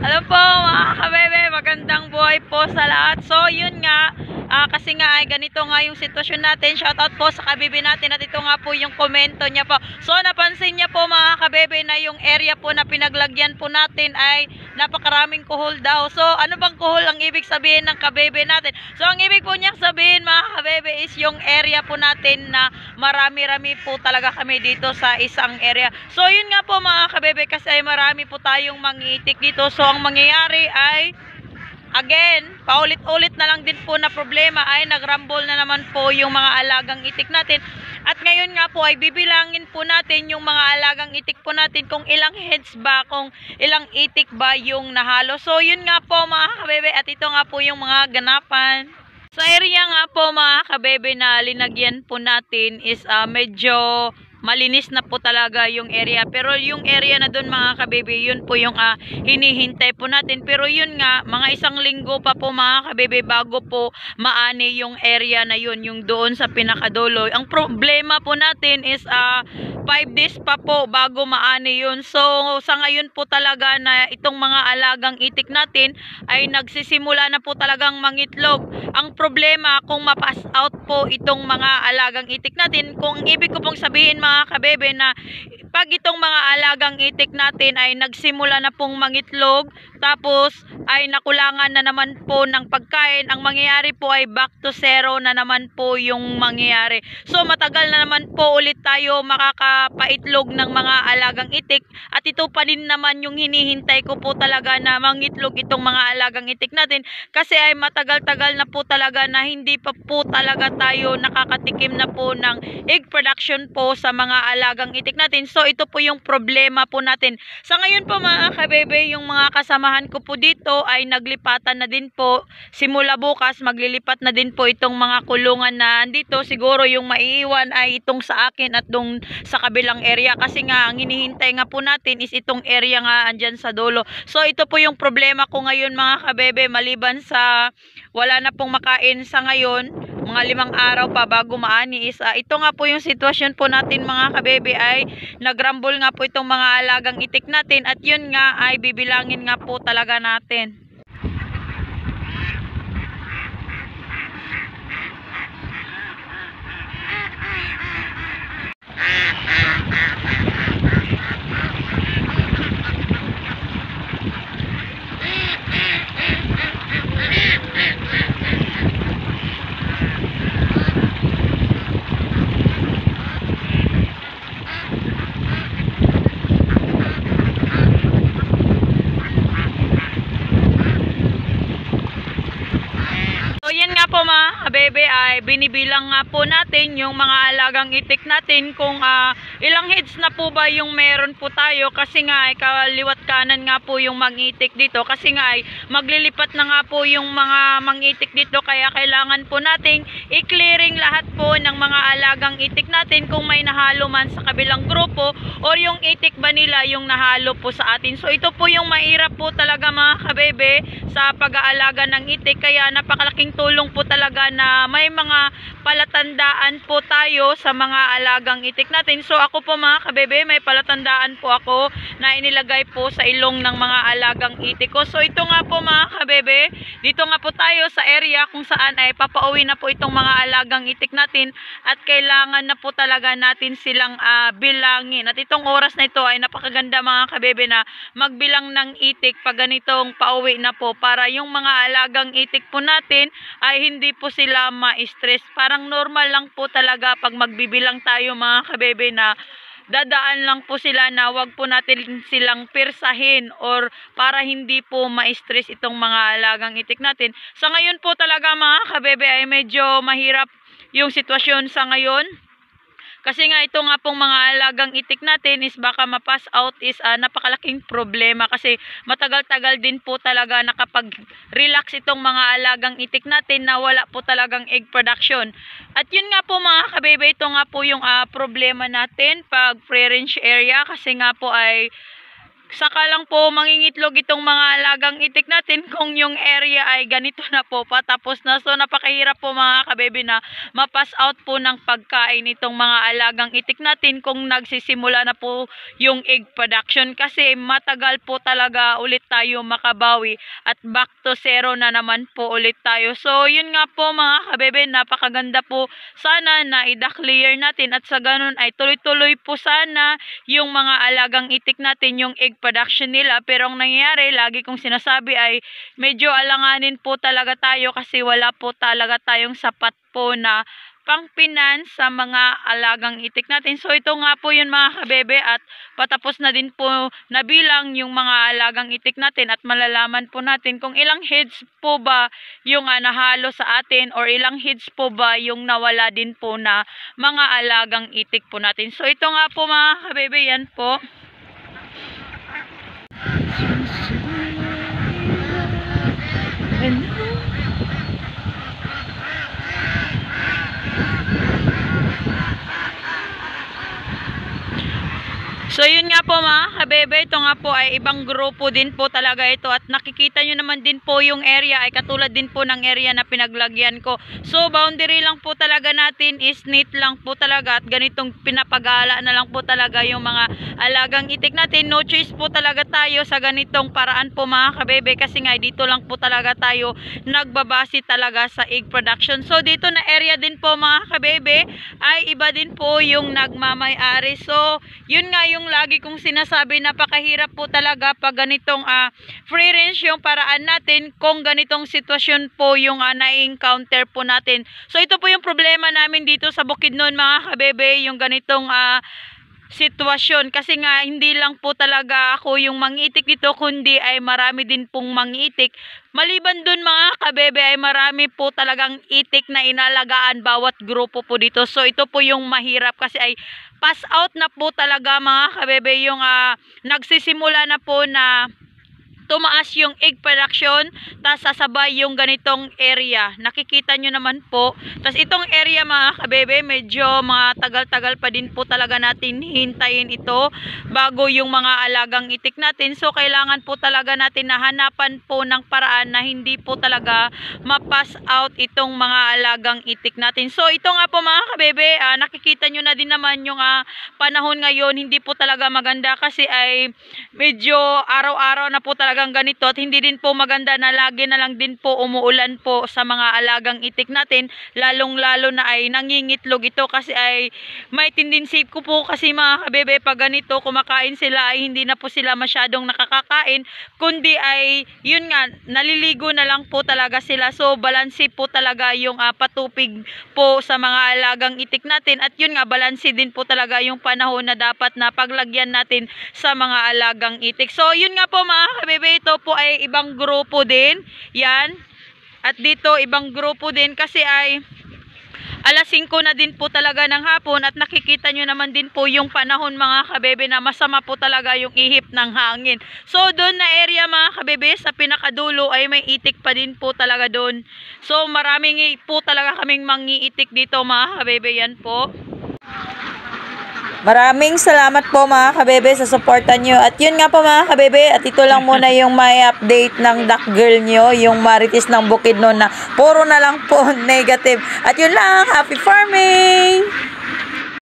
Hello po mga kabebe, magandang buhay po sa lahat. So yun nga, kasi nga ay ganito nga yung sitwasyon natin. Shoutout po sa kabebe natin at ito nga po yung komento niya po. So napansin niya po mga kabebe na yung area po na pinaglagyan po natin ay napakaraming kuhol daw. So ano bang kuhol ang ibig sabihin ng kabebe natin? So ang ibig po niyang sabihin mga kabebe is yung area po natin na marami-rami po talaga kami dito sa isang area. So yun nga po mga kabebe, kasi ay marami po tayong mangiitik dito. So ang mangyayari ay again, paulit-ulit na lang din po na problema ay nagrumble na naman po yung mga alagang itik natin. At ngayon nga po ay bibilangin po natin yung mga alagang itik po natin kung ilang heads ba, kung ilang itik ba yung nahalo. So yun nga po mga kabebe, at ito nga po yung mga ganapan. Sa area nga po mga kabebe na linagyan po natin is medyo malinis na po talaga yung area. Pero yung area na doon mga kabebe, yun po yung hinihintay po natin. Pero yun nga, mga isang linggo pa po mga kabebe bago po maani yung area na yun, yung doon sa pinakadulo. Ang problema po natin is 5 days pa po bago maani yun. So sa ngayon po talaga na itong mga alagang itik natin ay nagsisimula na po talagang mangitlog. Ang problema kung ma-pass out po itong mga alagang itik natin, kung ibig ko pong sabihin mga kabebe na pag itong mga alagang itik natin ay nagsimula na pong mangitlog, tapos ay nakulangan na naman po ng pagkain, ang mangyayari po ay back to zero na naman po yung mangyayari. So matagal na naman po ulit tayo makakapaitlog ng mga alagang itik, at ito pa din naman yung hinihintay ko po talaga na mangitlog itong mga alagang itik natin, kasi ay matagal-tagal na po talaga na hindi pa po talaga tayo nakakatikim na po ng egg production po sa mga alagang itik natin. So ito po yung problema po natin. Sa ngayon po mga kabebe, yung mga kasamahan ko po dito ay naglipatan na din po. Simula bukas maglilipat na din po itong mga kulungan na andito. Siguro yung maiiwan ay itong sa akin at dong sa kabilang area, kasi nga ang hinihintay nga po natin is itong area nga andyan sa dulo. So ito po yung problema ko ngayon mga kabebe, maliban sa wala na pong makain sa ngayon, mga 5 araw pa bago maani is ito nga po yung sitwasyon po natin mga kabebe, ay nagrumble nga po itong mga alagang itik natin, at yun nga ay bibilangin nga po talaga natin. Po mga kabebe ay binibilang nga po natin yung mga alagang itik natin kung ilang heads na po ba yung meron po tayo, kasi nga ay kaliwat kanan nga po yung mangitik dito, kasi nga ay maglilipat na nga po yung mga mangitik dito, kaya kailangan po nating i-clearing lahat po ng mga alagang itik natin kung may nahalo man sa kabilang grupo or yung itik ba nila yung nahalo po sa atin. So ito po yung mahirap po talaga mga kabebe sa pag-aalaga ng itik, kaya napakalaking tulong po talaga na may mga palatandaan po tayo sa mga alagang itik natin. So ako po mga kabebe, may palatandaan po ako na inilagay po sa ilong ng mga alagang itik ko. So ito nga po mga kabebe, dito nga po tayo sa area kung saan ay papauwi na po itong mga alagang itik natin, at kailangan na po talaga natin silang bilangin. At itong oras na ito ay napakaganda mga kabebe na magbilang ng itik pag ganitong pauwi na po, para yung mga alagang itik po natin ay hindi po sila ma-stress. Parang normal lang po talaga pag magbibilang tayo mga kabebe, na dadaan lang po sila na wag po natin silang pirsahin or para hindi po ma-stress itong mga alagang itik natin. Sa ngayon po talaga mga kabebe ay medyo mahirap yung sitwasyon sa ngayon. Kasi nga ito nga pong mga alagang itik natin is baka ma-pass out is napakalaking problema, kasi matagal-tagal din po talaga nakapag-relax itong mga alagang itik natin na wala po talagang egg production. At yun nga po mga kabebe, ito nga po yung problema natin pag free range area, kasi nga po ay saka lang po mangingitlog itong mga alagang itik natin kung yung area ay ganito na po, patapos na. So napakahirap po mga kabebe na mapass out po ng pagkain itong mga alagang itik natin kung nagsisimula na po yung egg production, kasi matagal po talaga ulit tayo makabawi at back to zero na naman po ulit tayo. So yun nga po mga kabebe, napakaganda po sana na i-clear natin at sa ganun ay tuloy-tuloy po sana yung mga alagang itik natin yung egg production nila. Pero ang nangyayari, lagi kong sinasabi, ay medyo alanganin po talaga tayo kasi wala po talaga tayong sapat po na pang-finance sa mga alagang itik natin. So ito nga po yun mga kabebe, at patapos na din po nabilang yung mga alagang itik natin at malalaman po natin kung ilang heads po ba yung nahalo sa atin or ilang heads po ba yung nawala din po na mga alagang itik po natin. So ito nga po mga kabebe, yan po. So yun nga po mga kabebe, ito nga po ay ibang grupo din po talaga ito, at nakikita nyo naman din po yung area ay katulad din po ng area na pinaglagyan ko. So boundary lang po talaga natin is neat lang po talaga, at ganitong pinapagala na lang po talaga yung mga alagang itik natin. No choice po talaga tayo sa ganitong paraan po mga kabebe, kasi nga dito lang po talaga tayo nagbabase talaga sa egg production. So dito na area din po mga kabebe ay iba din po yung nagmamay-ari. So yun nga yung lagi kong sinasabi, napakahirap po talaga pag ganitong free range yung paraan natin kung ganitong sitwasyon po yung na-encounter po natin. So ito po yung problema namin dito sa Bukidnon mga kabebe, yung ganitong sitwasyon, kasi nga hindi lang po talaga ako yung mangiitik dito, kundi ay marami din pong mangiitik. Maliban dun mga kabebe ay marami po talagang itik na inalagaan bawat grupo po dito. So ito po yung mahirap, kasi ay pass out na po talaga mga kabebe yung nagsisimula na po na tumaas yung egg production, tas sasabay yung ganitong area. Nakikita nyo naman po. Tas itong area mga kabebe, medyo mga tagal-tagal pa din po talaga natin hintayin ito bago yung mga alagang itik natin. So kailangan po talaga natin na hanapan po ng paraan na hindi po talaga mapass out itong mga alagang itik natin. So ito nga po mga kabebe, nakikita nyo na din naman yung panahon ngayon, hindi po talaga maganda, kasi ay medyo araw-araw na po talaga ganito, at hindi din po maganda na lagi na lang din po umuulan po sa mga alagang itik natin, lalong-lalo na ay nangingitlog ito, kasi ay may tendency ko po kasi mga kabebe, pag ganito kumakain sila ay hindi na po sila masyadong nakakakain, kundi ay yun nga, naliligo na lang po talaga sila. So balanse po talaga yung patupig po sa mga alagang itik natin, at yun nga, balanse din po talaga yung panahon na dapat na paglagyan natin sa mga alagang itik. So yun nga po mga kabebe, ito po ay ibang grupo din. Yan. At dito ibang grupo din, kasi ay alas 5 na din po talaga ng hapon, at nakikita nyo naman din po yung panahon mga kabebe na masama po talaga yung ihip ng hangin. So doon na area mga kabebe sa pinakadulo ay may itik pa din po talaga doon. So maraming po talaga kaming mangiitik dito mga kabebe. Yan po. Maraming salamat po mga kabebe sa suporta nyo. At yun nga po mga kabebe, at ito lang muna yung may update ng duck girl nyo, yung Marites ng Bukidnon, na puro na lang po negative. At yun lang, happy farming!